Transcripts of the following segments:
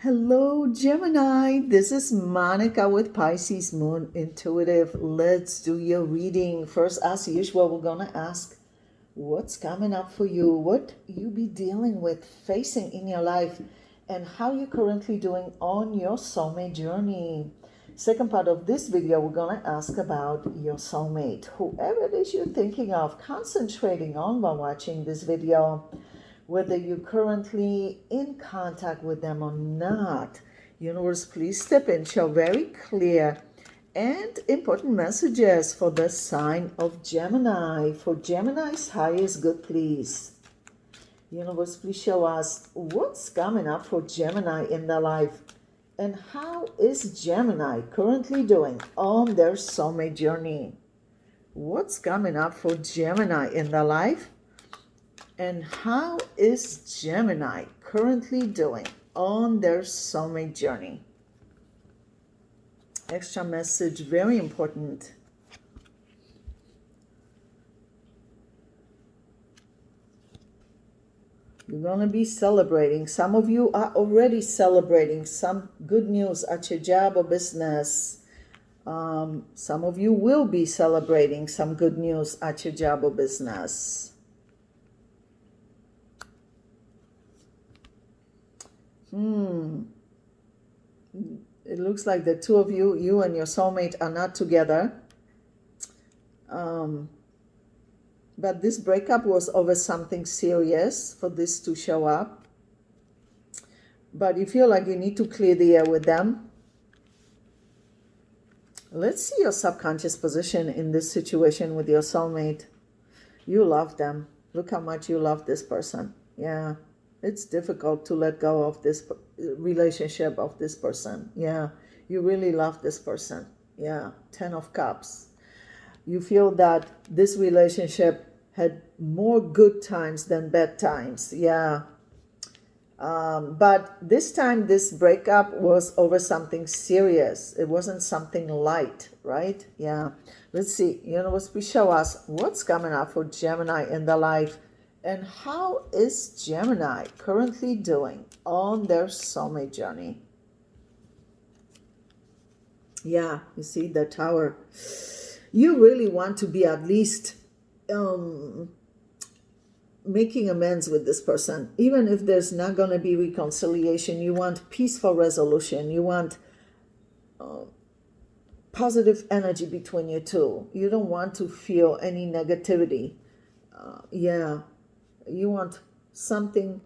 Hello, Gemini. This is Monica with Pisces Moon Intuitive. Let's do your reading. First, as usual, we're going to ask what's coming up for you, what you be dealing with, facing in your life, and how you're currently doing on your soulmate journey. Second part of this video, we're going to ask about your soulmate, whoever it is you're thinking of, concentrating on while watching this video. Whether you're currently in contact with them or not. Universe, please step in, show very clear and important messages for the sign of Gemini. For Gemini's highest good, please. Universe, please show us what's coming up for Gemini in their life. And how is Gemini currently doing on their soulmate journey? What's coming up for Gemini in their life? And how is Gemini currently doing on their soulmate journey? Extra message, very important. You're going to be celebrating. Some of you are already celebrating some good news at your job or business. Some of you will be celebrating some good news at your job or business. It looks like the two of you, you and your soulmate, are not together. But this breakup was over something serious for this to show up. But you feel like you need to clear the air with them. Let's see your subconscious position in this situation with your soulmate. You love them. Look how much you love this person. Yeah. It's difficult to let go of this relationship of this person. Yeah, you really love this person. Yeah, 10 of Cups. You feel that this relationship had more good times than bad times. Yeah. But this time, this breakup was over something serious. It wasn't something light, right? Yeah. Let's see. Universe, please show us what's coming up for Gemini in their life. And how is Gemini currently doing on their soulmate journey? Yeah, you see the Tower. You really want to be at least making amends with this person. Even if there's not going to be reconciliation, you want peaceful resolution. You want positive energy between you two. You don't want to feel any negativity. Yeah. You want something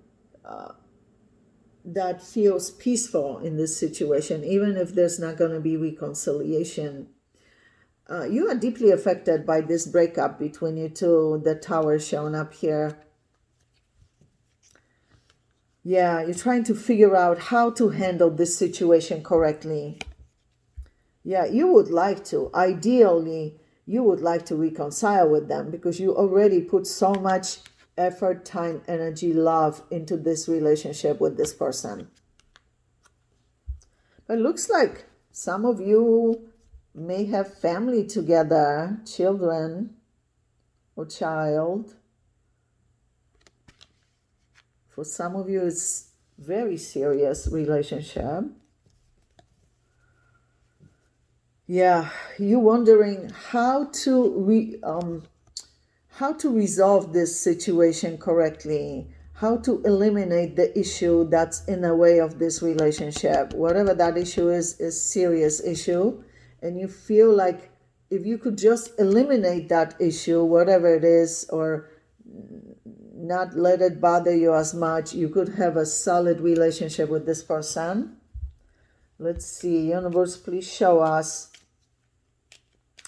that feels peaceful in this situation, even if there's not going to be reconciliation. You are deeply affected by this breakup between you two. The Tower showing up here. Yeah, you're trying to figure out how to handle this situation correctly. Yeah, you would like to. Ideally, you would like to reconcile with them because you already put so much effort, time, energy, love into this relationship with this person. But it looks like some of you may have family together, children or child. For some of you, it's very serious relationship. Yeah, you're wondering how to resolve this situation correctly, how to eliminate the issue that's in the way of this relationship. Whatever that issue is serious issue. And you feel like if you could just eliminate that issue, whatever it is, or not let it bother you as much, you could have a solid relationship with this person. Let's see, Universe, please show us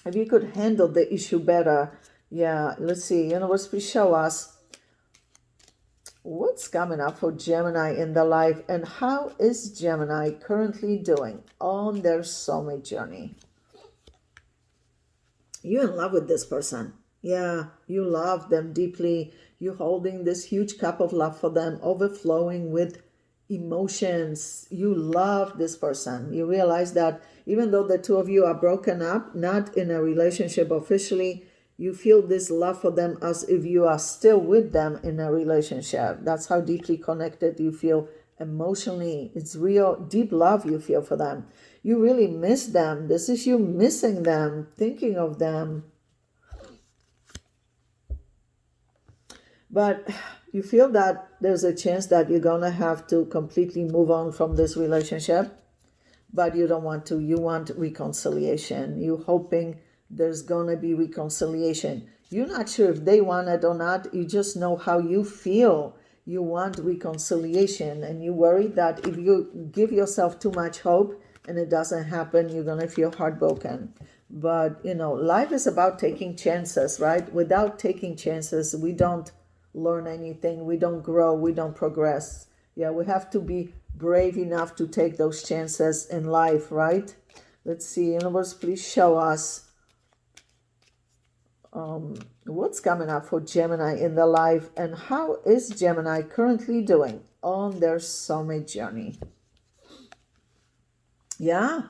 if you could handle the issue better. Yeah, let's see. Universe, please show us what's coming up for Gemini in their life and how is Gemini currently doing on their soulmate journey. You're in love with this person. Yeah, you love them deeply. You're holding this huge cup of love for them, overflowing with emotions. You love this person. You realize that even though the two of you are broken up, not in a relationship officially, you feel this love for them as if you are still with them in a relationship. That's how deeply connected you feel emotionally. It's real deep love you feel for them. You really miss them. This is you missing them, thinking of them. But you feel that there's a chance that you're going to have to completely move on from this relationship, but you don't want to. You want reconciliation. You're hoping there's going to be reconciliation. You're not sure if they want it or not. You just know how you feel. You want reconciliation, and you worry that if you give yourself too much hope and it doesn't happen, you're going to feel heartbroken. But, life is about taking chances, right? Without taking chances, we don't learn anything, we don't grow, we don't progress. Yeah, we have to be brave enough to take those chances in life, right? Let's see, universe, please show us what's coming up for Gemini in their life, and how is Gemini currently doing on their soulmate journey. Yeah,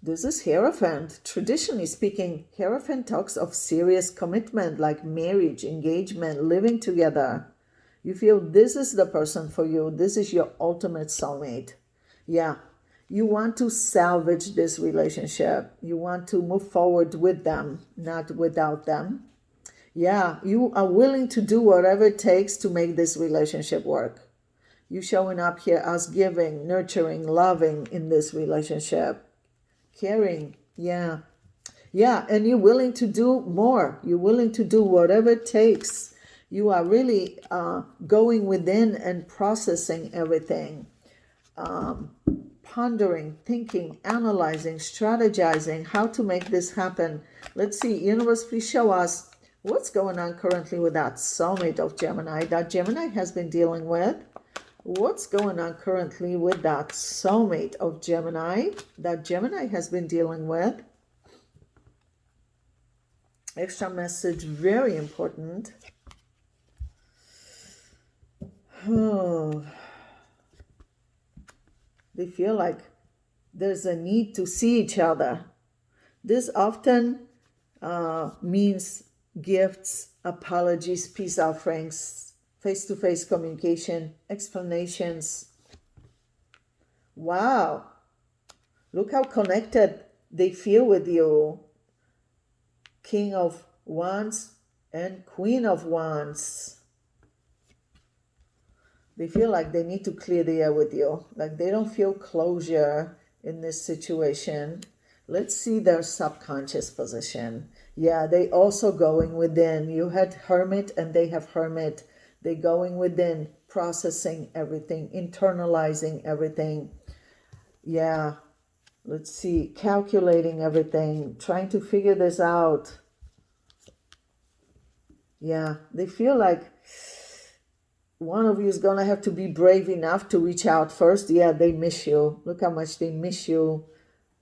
this is Hierophant. Traditionally speaking, Hierophant talks of serious commitment like marriage, engagement, living together. You feel this is the person for you. This is your ultimate soulmate. Yeah, you want to salvage this relationship. You want to move forward with them, not without them. Yeah, you are willing to do whatever it takes to make this relationship work. You showing up here as giving, nurturing, loving in this relationship. Caring, yeah. Yeah, and you're willing to do more. You're willing to do whatever it takes. You are really going within and processing everything. Pondering, thinking, analyzing, strategizing how to make this happen. Let's see, universe, please show us what's going on currently with that soulmate of Gemini that Gemini has been dealing with. What's going on currently with that soulmate of Gemini that Gemini has been dealing with? Extra message, very important. Oh. They feel like there's a need to see each other. This often means gifts, apologies, peace offerings, face-to-face communication, explanations. Wow. Look how connected they feel with you. King of Wands and Queen of Wands. They feel like they need to clear the air with you. Like they don't feel closure in this situation. Let's see their subconscious position. Yeah, they also going within. You had Hermit and they have Hermit. They going within, processing everything, internalizing everything. Yeah, let's see, calculating everything, trying to figure this out. Yeah, they feel like one of you is going to have to be brave enough to reach out first. Yeah, they miss you. Look how much they miss you.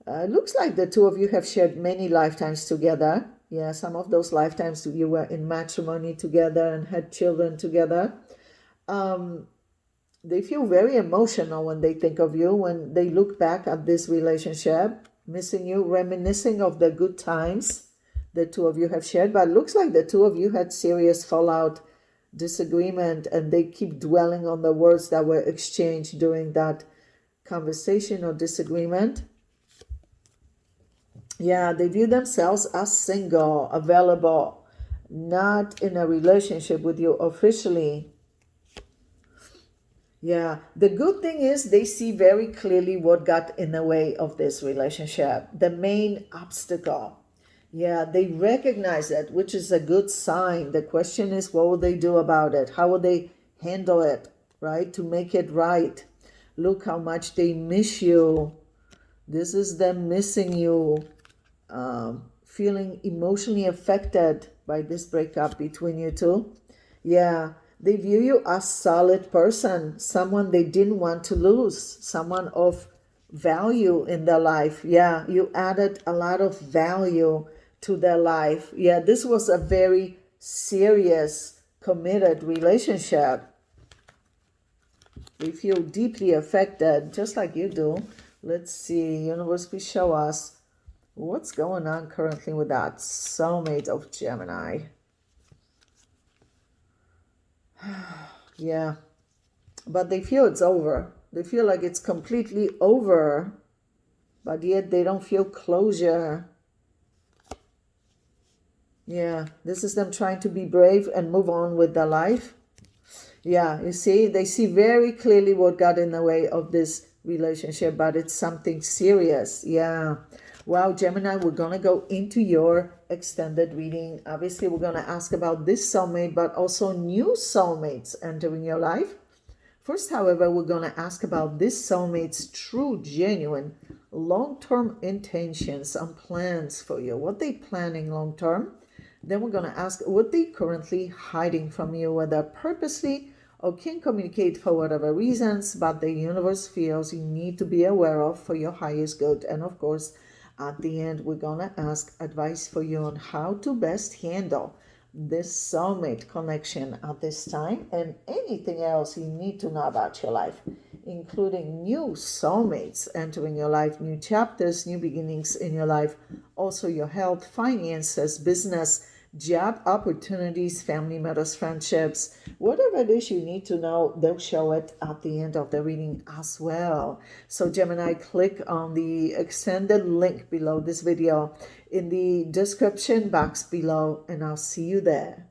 It looks like the two of you have shared many lifetimes together. Yeah, some of those lifetimes you were in matrimony together and had children together. They feel very emotional when they think of you, when they look back at this relationship, missing you, reminiscing of the good times the two of you have shared. But it looks like the two of you had serious fallout, disagreement, and they keep dwelling on the words that were exchanged during that conversation or disagreement. Yeah, they view themselves as single, available, not in a relationship with you officially. Yeah, the good thing is they see very clearly what got in the way of this relationship, the main obstacle. Yeah, they recognize it, which is a good sign. The question is, what will they do about it? How will they handle it, right? To make it right. Look how much they miss you. This is them missing you, feeling emotionally affected by this breakup between you two. Yeah, they view you as solid person, someone they didn't want to lose, someone of value in their life. Yeah, you added a lot of value to their life. Yeah, this was a very serious, committed relationship. They feel deeply affected, just like you do. Let's see, universe, please show us what's going on currently with that soulmate of Gemini. Yeah, but they feel it's over. They feel like it's completely over, but yet they don't feel closure. Yeah, this is them trying to be brave and move on with their life. Yeah, you see, they see very clearly what got in the way of this relationship, but it's something serious. Yeah. Wow, Gemini, we're going to go into your extended reading. Obviously, we're going to ask about this soulmate, but also new soulmates entering your life. First, however, we're going to ask about this soulmate's true, genuine, long-term intentions and plans for you. What they planning long-term? Then we're going to ask what they currently hiding from you, whether purposely or can communicate for whatever reasons, but the universe feels you need to be aware of for your highest good. And of course, at the end, we're going to ask advice for you on how to best handle this soulmate connection at this time and anything else you need to know about your life, including new soulmates entering your life, new chapters, new beginnings in your life, also your health, finances, business, job opportunities, family matters, friendships, whatever it is you need to know, they'll show it at the end of the reading as well. So Gemini, click on the extended link below this video in the description box below, and I'll see you there.